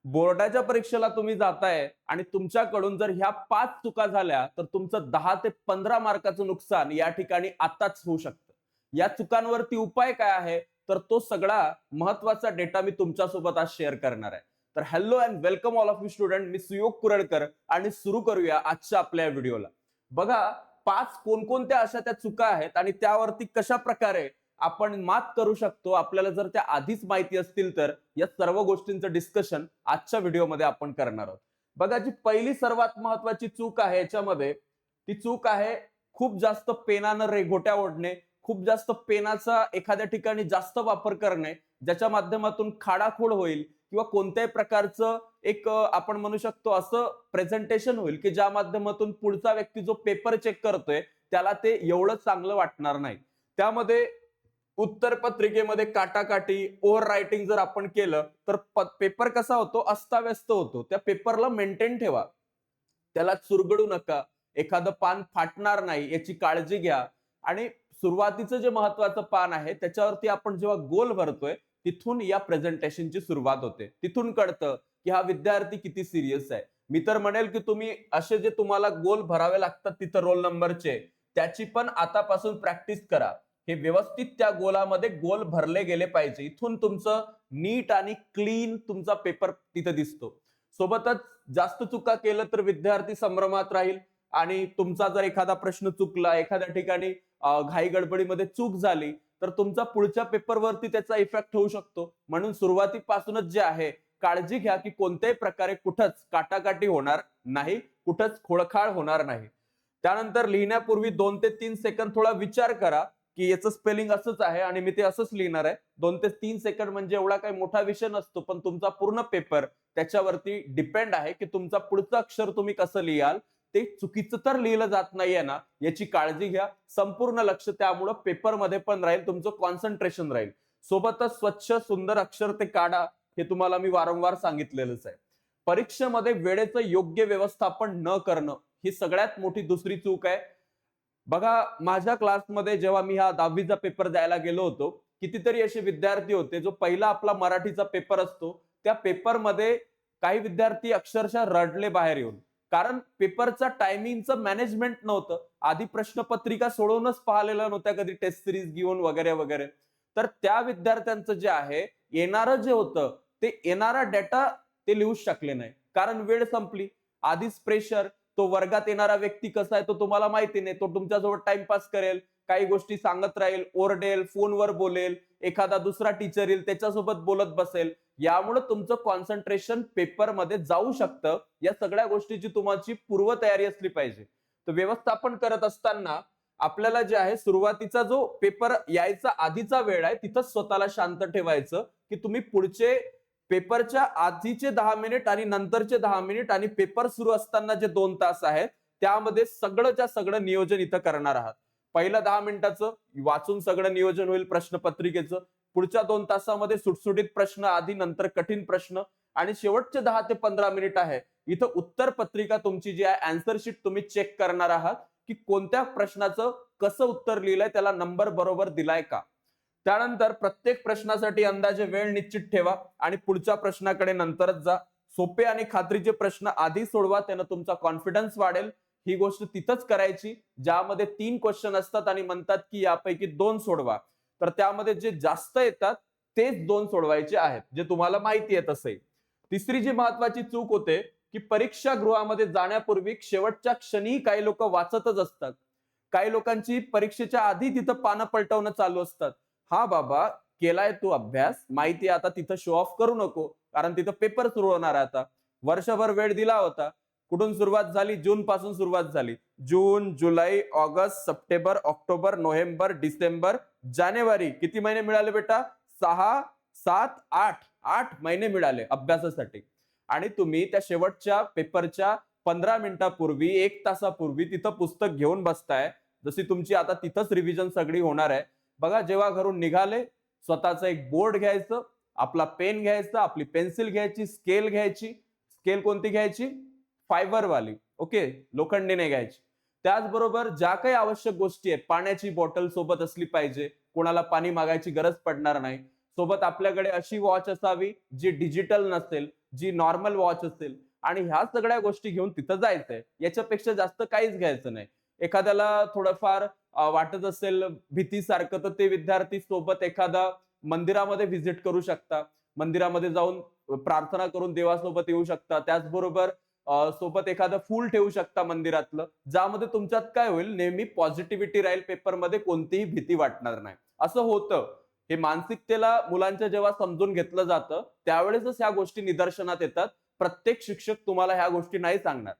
बोर्डाच्या परीक्षेला तुम्ही जाताय आणि तुमच्याकडून जर ह्या 5 चुका झाल्या तर तुमचं 10 ते 15 मार्काचं नुकसान या ठिकाणी आताच होऊ शकतं. या चुकांवरती उपाय काय आहे? तर तो सगळा महत्वाचा डेटा मी तुमच्यासोबत आज शेअर करणार आहे. तर hello and welcome all of you student. मी सुयोग कुरळकर आणि सुरू करूया आजच्या आपल्या व्हिडिओला. बघा, 5 कोणकोणत्या अशा त्या चुका आहेत आणि त्यावरती कशा प्रकारे आपण मात करू शकतो, आपल्याला जर त्या आधीच माहिती असतील तर या सर्व गोष्टींचं डिस्कशन आजच्या व्हिडिओमध्ये आपण करणार आहोत. बघा, जी पहिली सर्वात महत्वाची चूक आहे याच्यामध्ये, ती चूक आहे खूप जास्त पेनानं रेघोट्या ओढणे, खूप जास्त पेनाचा एखाद्या ठिकाणी जास्त वापर करणे, ज्याच्या माध्यमातून खाडाखोड होईल किंवा कोणत्याही प्रकारचं एक आपण म्हणू शकतो असं प्रेझेंटेशन होईल की ज्या माध्यमातून पुढचा व्यक्ती जो पेपर चेक करतोय त्याला ते एवढं चांगलं वाटणार नाही. त्यामध्ये उत्तर पत्रिकेमध्ये काटाकाटी ओव्हर रायटिंग जर आपण केलं तर पेपर कसा होतो, अस्ताव्यस्त होतो. त्या पेपरला मेंटेन ठेवा, त्याला चुरगडू नका, एखादं पान फाटणार नाही याची काळजी घ्या. आणि सुरुवातीचं जे महत्वाचं पान आहे त्याच्यावरती आपण जेव्हा गोल भरतोय तिथून या प्रेझेंटेशनची सुरुवात होते. तिथून कळतं की हा विद्यार्थी किती सिरियस आहे. मी तर म्हणेल की तुम्ही असे जे तुम्हाला गोल भरावे लागतात तिथं रोल नंबरचे, त्याची पण आतापासून प्रॅक्टिस करा. हे व्यवस्थित त्या गोलामध्ये गोल भरले गेले पाहिजे. इथून तुमचं नीट आणि क्लीन तुमचा पेपर तिथे दिसतो. सोबतच जास्त चुका केलं तर विद्यार्थी संभ्रमात राहील आणि तुमचा जर एखादा प्रश्न चुकला, एखाद्या ठिकाणी घाई गडबडीमध्ये चूक झाली तर तुमचा पुढच्या पेपरवरती त्याचा इफेक्ट होऊ शकतो. म्हणून सुरुवातीपासूनच जे आहे काळजी घ्या की कोणत्याही प्रकारे कुठंच काटाकाटी होणार नाही, कुठंच खोळखाळ होणार नाही. त्यानंतर लिहिण्यापूर्वी 2 ते 3 सेकंद थोडा विचार करा की याचं स्पेलिंग असंच आहे आणि मी ते असंच लिहिणार आहे. 2 ते 3 सेकंद म्हणजे एवढा काही मोठा विषय नसतो, पण तुमचा पूर्ण पेपर त्याच्यावरती डिपेंड आहे की तुमचा पुढचं अक्षर तुम्ही कसं लिहाल. ते चुकीचं तर लिहिलं जात नाहीये ना याची काळजी घ्या. संपूर्ण लक्ष त्यामुळं पेपरमध्ये पण राहील, तुमचं कॉन्सन्ट्रेशन राहील. सोबतच स्वच्छ सुंदर अक्षर ते काढा, हे तुम्हाला मी वारंवार सांगितलेलंच आहे. परीक्षेमध्ये वेळेचं योग्य व्यवस्थापन न करणं ही सगळ्यात मोठी दुसरी चूक आहे. बघा, माझ्या क्लासमध्ये जेव्हा मी हा 10वीचा पेपर द्यायला गेलो होतो, कितीतरी असे विद्यार्थी होते जो पहिला आपला मराठीचा पेपर असतो त्या पेपरमध्ये काही विद्यार्थी अक्षरशः रडले बाहेर येऊन. कारण पेपरचा टायमिंगचं मॅनेजमेंट नव्हतं. आधी प्रश्नपत्रिका सोडवूनच पाहिलेल्या नव्हत्या कधी टेस्ट सिरीज घेऊन वगैरे वगैरे. तर त्या विद्यार्थ्यांचं जे आहे येणारं जे होतं ते येणारा डेटा ते लिहूच शकले नाही, कारण वेळ संपली. आधीच प्रेशर, तो वर्गात येणारा व्यक्ती कसा आहे तो तुम्हाला माहिती नाही. तो तुमच्याजवळ टाइमपास करेल, काही गोष्टी सांगत राहील, ओरडेल, फोनवर बोलेल, एखादा दुसरा टीचर येईल त्याच्यासोबत बोलत बसेल. यामुळे तुमचं कॉन्सन्ट्रेशन पेपरमध्ये जाऊ शकतं. या सगळ्या गोष्टीची तुमची पूर्वतयारी असली पाहिजे. तर व्यवस्थापन करत असताना आपल्याला जे आहे सुरुवातीचा जो पेपर यायचा आधीचा वेळ आहे तिथंच स्वतःला शांत ठेवायचं की तुम्ही पुढचे पेपरच्या आधीचे 10 मिनिट आणि नंतरचे 10 मिनिट आणि पेपर सुरू असताना जे 2 तास आहेत त्यामध्ये सगळंच्या सगळं नियोजन इथं करणार आहात. पहिल्या 10 मिनिटाचं वाचून सगळं नियोजन होईल प्रश्नपत्रिकेचं. पुढच्या 2 तासामध्ये सुटसुटीत प्रश्न, आधी नंतर कठीण प्रश्न आणि शेवटचे 10 ते 15 मिनिट आहे इथं उत्तर पत्रिका तुमची जी आहे आन्सर शीट तुम्ही चेक करणार आहात की कोणत्या प्रश्नाचं कसं उत्तर लिहिलंय, त्याला नंबर बरोबर दिलाय का. त्यानंतर प्रत्येक प्रश्नासाठी अंदाजे वेळ निश्चित ठेवा आणि पुढच्या प्रश्नाकडे नंतरच जा. सोपे आणि खात्रीचे प्रश्न आधी सोडवा, त्यानं तुमचा कॉन्फिडन्स वाढेल. ही गोष्ट तिथंच करायची ज्यामध्ये 3 क्वेश्चन असतात आणि म्हणतात की यापैकी 2 सोडवा. तर त्यामध्ये जे जास्त येतात तेच 2 सोडवायचे आहेत, जे तुम्हाला माहिती आहे तसंही. तिसरी जी महत्वाची चूक होते की परीक्षा गृहामध्ये जाण्यापूर्वी शेवटच्या क्षणी काही लोक वाचतच असतात. काही लोकांची परीक्षेच्या आधी तिथं पानं पलटवणं चालू असतात. हा बाबा, केलाय तू अभ्यास, माहिती आता तिथं शो ऑफ करू नको, कारण तिथं पेपर सुरू होणार आहे आता. वर्षभर वेळ दिला होता. कुठून सुरुवात झाली? जून पासून सुरुवात झाली. जून, जुलै, ऑगस्ट, सप्टेंबर, ऑक्टोबर, नोव्हेंबर, डिसेंबर, जानेवारी. किती महिने मिळाले बेटा? 6, 7, 8 महिने मिळाले अभ्यासासाठी. आणि तुम्ही त्या शेवटच्या पेपरच्या 15 मिनिटापूर्वी, 1 तासापूर्वी तिथं पुस्तक घेऊन बसताय. जशी तुमची आता तिथंच रिव्हिजन सगळी होणार आहे. बघा, जेव्हा घरून निघाले स्वतःचं एक बोर्ड घ्यायचं, आपला पेन घ्यायचा, आपली पेन्सिल घ्यायची, स्केल घ्यायची. स्केल कोणती घ्यायची? फायबर वाली, ओके, लोखंडी नाही घ्यायची. त्याचबरोबर ज्या काही आवश्यक गोष्टी आहेत, पाण्याची बॉटल सोबत असली पाहिजे, कोणाला पाणी मागायची गरज पडणार नाही. सोबत आपल्याकडे अशी वॉच असावी जी डिजिटल नसेल, जी नॉर्मल वॉच असेल आणि ह्या सगळ्या गोष्टी घेऊन तिथं जायचंय. याच्यापेक्षा जास्त काहीच घ्यायचं नाही. एखाद्याला थोडंफार वाटत असेल भीतीसारखं, तर ते विद्यार्थी सोबत एखादा मंदिरामध्ये व्हिजिट करू शकता. मंदिरामध्ये जाऊन प्रार्थना करून देवासोबत येऊ शकता. त्याचबरोबर सोबत एखादं फूल ठेवू शकता मंदिरातलं, ज्यामध्ये तुमच्यात काय होईल, नेहमी पॉझिटिव्हिटी राहील पेपरमध्ये, कोणतीही भीती वाटणार नाही. असं होतं. हे मानसिकतेला मुलांच्या जेव्हा समजून घेतलं जातं, त्यावेळेसच ह्या गोष्टी निदर्शनात येतात. प्रत्येक शिक्षक तुम्हाला ह्या गोष्टी नाही सांगणार.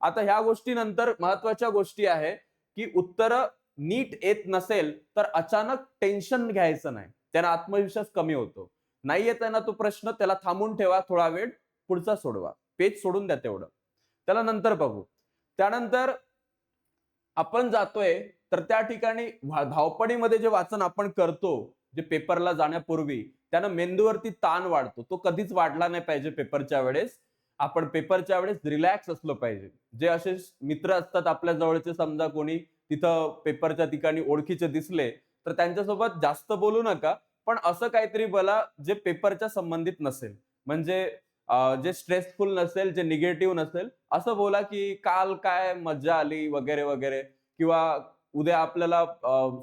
आता ह्या गोष्टीनंतर महत्त्वाच्या गोष्टी आहे, की उत्तरं नीट येत नसेल, तर अचानक टेन्शन घ्यायचं नाही. त्याने आत्मविश्वास कमी होतो. नाही येत आहे ना तो प्रश्न, त्याला थांबून ठेवा थोडा वेळ, पुढचा सोडवा. पेज सोडून द्या तेवढं. त्याला नंतर बघू. त्यानंतर आपण जातोय, तर त्या ठिकाणी धावपळीमध्ये जे वाचन आपण करतो, जे पेपरला जाण्यापूर्वी, त्यानं मेंदूवरती ताण वाढतो. तो कधीच वाढला नाही पाहिजे पेपरच्या वेळेस. आपण पेपरच्या वेळेस रिलॅक्स असलो पाहिजे. जे असे मित्र असतात आपल्या जवळचे, समजा कोणी तिथं पेपरच्या ठिकाणी ओळखीचे दिसले, तर त्यांच्यासोबत जास्त बोलू नका. पण असं काहीतरी बोला जे पेपरच्या संबंधित नसेल. म्हणजे जे स्ट्रेसफुल नसेल, जे निगेटिव्ह नसेल, असं बोला की काल काय मज्जा आली वगैरे, वगैरे किंवा उद्या आपल्याला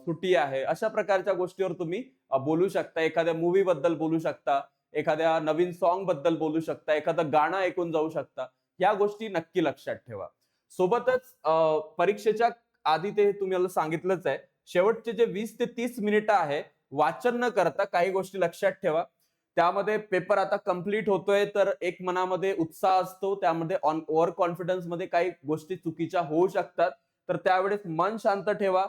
सुट्टी आहे. अशा प्रकारच्या गोष्टीवर तुम्ही बोलू शकता. एखाद्या मूव्ही बद्दल बोलू शकता. एखाद्या नवीन सॉन्ग बद्दल बोलू शकता. एखादं गाणं ऐकून जाऊ शकता. या गोष्टी नक्की लक्षात ठेवा. सोबतच परीक्षेच्या आधी ते तुम्हाला सांगितलंच आहे. शेवटचे जे 20 ते 30 मिनिटं आहे, वाचन न करता काही गोष्टी लक्षात ठेवा. त्यामध्ये पेपर आता कंप्लीट होतोय, तर एक मनामध्ये उत्साह असतो. त्यामध्ये ओव्हर कॉन्फिडन्समध्ये काही गोष्टी चुकीच्या होऊ शकतात. तर त्यावेळेस मन शांत ठेवा.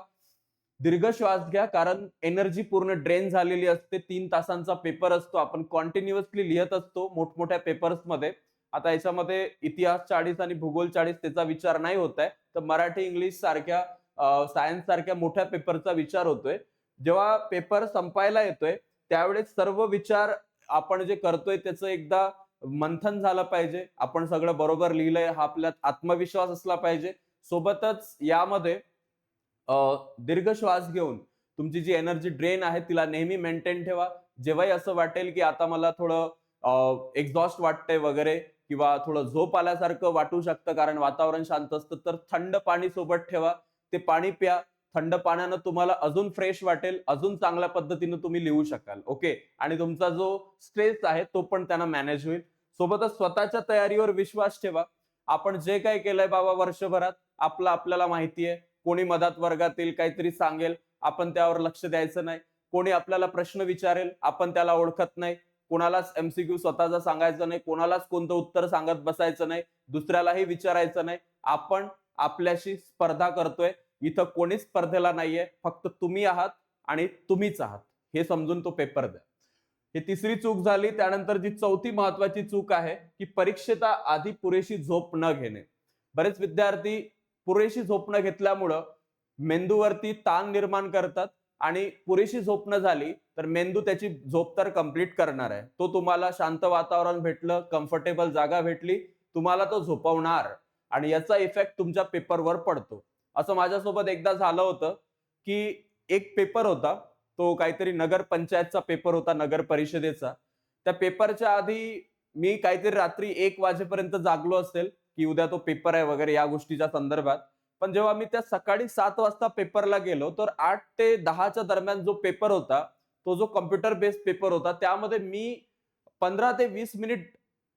दीर्घ श्वास घ्या, कारण एनर्जी पूर्ण ड्रेन झालेली असते. 3 तासांचा पेपर असतो. आपण कंटिन्युअसली लिहत असतो मोठमोठ्या पेपर्समध्ये. आता याच्यामध्ये इतिहास 40 आणि भूगोल 40 त्याचा विचार नाही होत आहे. तर मराठी, इंग्लिश सारख्या सायन्स सारख्या मोठ्या पेपरचा विचार होतोय. जेव्हा पेपर संपायला येतोय, त्यावेळेस सर्व विचार आपण जे करतोय त्याचं एकदा मंथन झालं पाहिजे. आपण सगळं बरोबर लिहिलंय हा आपल्यात आत्मविश्वास असला पाहिजे. सोबतच यामध्ये दीर्घ श्वास घेऊन तुमची जी एनर्जी ड्रेन आहे तिला नेहमी मेंटेन ठेवा. जेव्हाही असं वाटेल की आता मला थोडं एक्झॉस्ट वाटतंय वगैरे किंवा थोडं झोप आल्यासारखं वाटू शकतं कारण वातावरण शांत असतं, तर थंड पाणी सोबत ठेवा. ते पाणी प्या. थंड पाण्यानं तुम्हाला अजून फ्रेश वाटेल, अजून चांगल्या पद्धतीने तुम्ही लिहू शकाल. ओके. आणि तुमचा जो स्ट्रेस आहे तो पण त्यांना मॅनेज होईल. सोबतच स्वतःच्या तयारीवर विश्वास ठेवा. आपण जे काही केलंय बाबा वर्षभरात, आपलं आपल्याला माहिती आहे. कोणी मधात वर्गातील काहीतरी सांगेल, आपण त्यावर लक्ष द्यायचं नाही. कोणी आपल्याला प्रश्न विचारेल, आपण त्याला ओळखत नाही. कोणालाच एमसीक्यू स्वतःचा सांगायचा नाही. कोणालाच कोणतं उत्तर सांगत बसायचं नाही. दुसऱ्यालाही विचारायचं नाही. आपण आपल्याशी स्पर्धा करतोय. इथं कोणीच स्पर्धेला नाहीये. फक्त तुम्ही आहात आणि तुम्हीच आहात. हे समजून तो पेपर द्या. ही तिसरी चूक झाली. त्यानंतर जी चौथी महत्वाची चूक आहे, की परीक्षेच्या आधी पुरेशी झोप न घेणे. बरेच विद्यार्थी पुरेशी झोप न घेतल्यामुळं मेंदूवरती ताण निर्माण करतात आणि पुरेशी झोप न झाली तर मेंदू त्याची झोप तर कंप्लीट करणार आहे. तो तुम्हाला शांत वातावरण भेटलं, कम्फर्टेबल जागा भेटली, तुम्हाला तो झोपवणार आणि याचा इफेक्ट तुमच्या पेपरवर पडतो. असं माझ्यासोबत एकदा झालं होतं, की एक पेपर होता. तो काहीतरी नगर पंचायतचा पेपर होता, नगर परिषदेचा. त्या पेपरच्या आधी मी काहीतरी रात्री 1 वाजेपर्यंत जागलो असेल, की उद्या तो पेपर आहे वगैरे या गोष्टीच्या संदर्भात. पण जेव्हा मी त्या सकाळी 7 वाजता पेपरला गेलो, तर 8 ते 10च्या दरम्यान जो पेपर होता, तो जो कॉम्प्युटर बेस्ड पेपर होता, त्यामध्ये मी 15 ते 20 मिनिट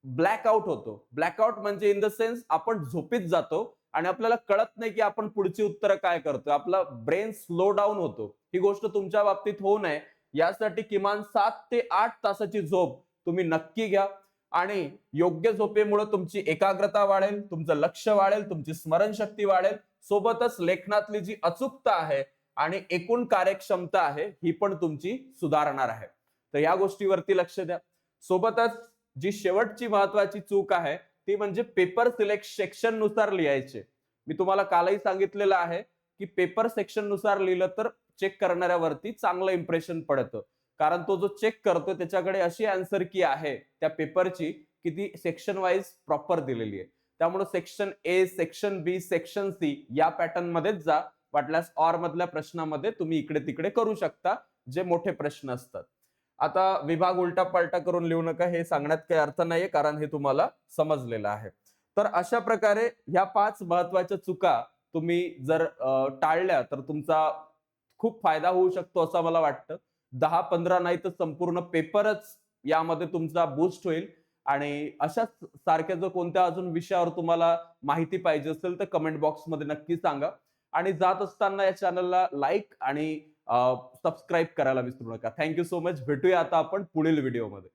ब्लॅकआउट होतो. ब्लॅकआउट म्हणजे इन द सेन्स आपण झोपीत जातो आणि आपल्याला कळत नाही, की आपण पुढची उत्तरं काय करतोय. आपला ब्रेन स्लो डाउन होतो. ही गोष्ट तुमच्या बाबतीत होऊ नये यासाठी किमान 7 ते 8 तासाची झोप तुम्ही नक्की घ्या आणि योग्य झोपेमुळे तुमची एकाग्रता वाढेल, तुमचं लक्ष वाढेल, तुमची स्मरणशक्ती वाढेल. सोबतच लेखनातली जी अचूकता आहे आणि एकूण कार्यक्षमता आहे ही पण तुमची सुधारणार आहे. तर या गोष्टीवरती लक्ष द्या. सोबतच जी शेवटची महत्वाची चूक आहे ती म्हणजे पेपर सिलेक्ट सेक्शन नुसार लिहायचे. मी तुम्हाला कालही सांगितलेलं आहे की पेपर सेक्शन नुसार लिहिलं तर चेक करणाऱ्यावरती चांगलं इम्प्रेशन पडतं. कारण तो जो चेक करतो त्याच्याकडे अशी आन्सर की आहे त्या पेपरची की ती सेक्शन वाईज प्रॉपर दिलेली आहे. त्यामुळे section A, section B, section C या पॅटर्न मध्येच जा. वाटल्यास ऑर मधल्या प्रश्नामध्ये तुम्ही इकडे तिकडे करू शकता जे मोठे प्रश्न असतात. आता विभाग उलटा पालटा करून लिहू नका, हे सांगण्यात काही अर्थ नाहीये, कारण हे तुम्हाला समजलेलं आहे. तर अशा प्रकारे ह्या 5 महत्त्वाच्या चुका तुम्ही जर टाळल्या तर तुमचा खूप फायदा होऊ शकतो असं मला वाटतं. 10-15 नाही तर संपूर्ण पेपरच यामध्ये तुमचा बूस्ट होईल. आणि अशाच सारख्या जर कोणत्या अजून विषयावर तुम्हाला माहिती पाहिजे असेल तर कमेंट बॉक्समध्ये नक्की सांगा. आणि जात असताना या चॅनलला लाईक आणि सबस्क्राईब करायला विसरू नका. Thank so much. भेटूया आता आपण पुढील व्हिडिओमध्ये.